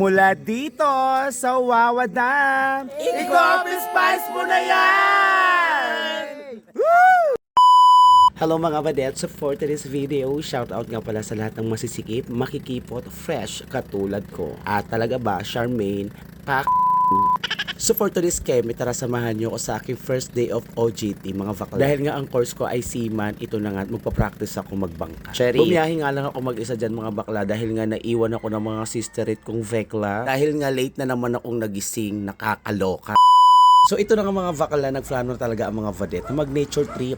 Mula dito sa Wawa Dam, i-copy spice mo na yan! Woo! Hello mga badets, for today's video, shoutout nga pala sa lahat ng masisikip, makikipot, fresh katulad ko. At talaga ba, Charmaine, So for today's keme, tara samahan nyo ako sa aking first day of OJT mga bakla. Dahil nga ang course ko ay seaman, ito na nga, magpa-practice ako magbangka. Cherry. Bumiyahe nga lang ako mag-isa dyan mga bakla dahil nga naiwan ako ng mga sisterit kong vekla. Dahil nga late na naman akong nagising, nakakaloka. So ito na nga mga bakla, nagplano na talaga ang mga vadet na mag-nature trip,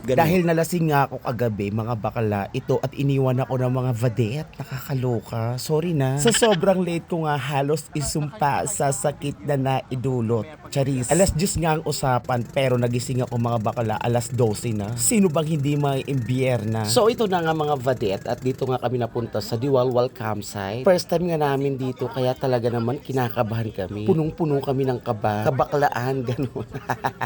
ganun. Dahil nalasing nga ako kagabi mga bakla, ito at iniwan ako ng mga vadet, nakakaloka. Sorry na. Sa sobrang late ko nga, halos isumpa sa sakit na naidulot. Charis. Alas 10 nga ang usapan, pero nagising ako mga bakla, alas 12 na. Sino bang hindi may imbiyerna? So ito na nga mga vadet, at dito nga kami napunta sa Diwalwal campsite. First time nga namin dito, kaya talaga naman kinakabahan kami. Punong-puno kami ng kaba, kabaklaan, ganun.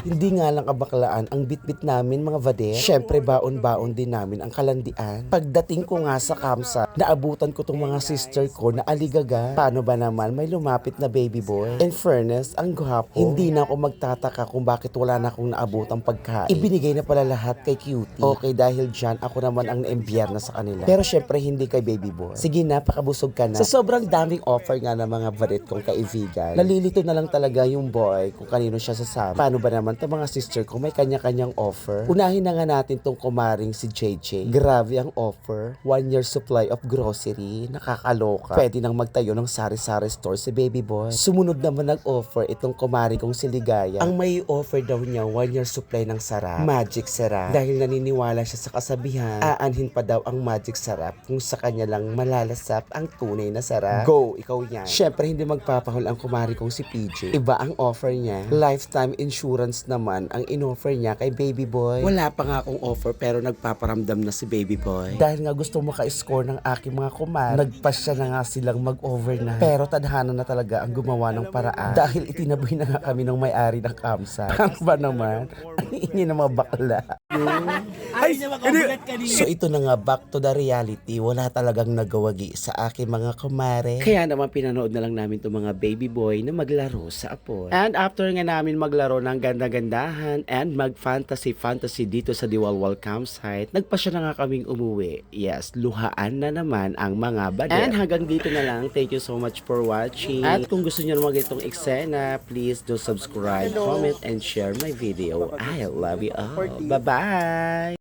Hindi nga lang kabaklaan ang bitbit namin mga vadet. Syempre baon-baon din namin ang kalandian. Pagdating ko nga sa campsite, naabutan ko tong mga sister ko na aligaga. Paano ba naman may lumapit na baby boy? In fairness, ang gwapo. Hindi na ako magtataka kung bakit wala na akong naabutang pagkain. Ibinigay na pala lahat kay Cutie. Okay, dahil dyan, ako naman ang naimbyerna sa kanila. Pero syempre hindi kay baby boy. Sige na, pakabusog ka na. Sa sobrang daming offer nga ng mga vadet kong kaibigan, nalilito na lang talaga yung boy kung kanino siya sasama. Paano ba naman itong mga sister ko may kanya-kanyang offer? Unahin na nga natin tong kumaring si JJ. Grabe ang offer. 1 year supply of grocery. Nakakaloka. Pwede nang magtayo ng sari-sari store si baby boy. Sumunod naman nag-offer itong kumaring kong si Ligaya. Ang may offer daw niya 1 year supply ng sarap. Magic sarap. Dahil naniniwala siya sa kasabihan, aanhin pa daw ang magic sarap kung sa kanya lang malalasap ang tunay na sarap. Go! Ikaw yan. Syempre hindi magpapahol ang kumari kong si PJ. Iba ang offer niya. Lifetime insurance naman ang in-offer niya kay baby boy. Wala pa nga akong offer pero nagpaparamdam na si baby boy. Dahil nga gusto maka-score ng aking mga kumar, nagpasya na nga silang mag-overnight. Pero tadhana na talaga ang gumawa ng paraan. Dahil itinaboy na nga kami ng may-ari ng campsite. Ang ba naman? Ang ingin ng mga bakla. Ay, so ito na nga, back to the reality. Wala talagang nagawagi sa aking mga kumare. Kaya naman pinanood na lang namin itong mga baby boy na maglaro sa apoy. And after nga namin maglaro ng ganda-gandahan and mag-fantasy dito sa Diwalwal campsite, nagpasya na nga kaming umuwi. Yes, luhaan na naman ang mga badet. And hanggang dito na lang. Thank you so much for watching. At kung gusto nyo naman itong eksena, please do subscribe, comment, and share my video. I love you all. Bye-bye!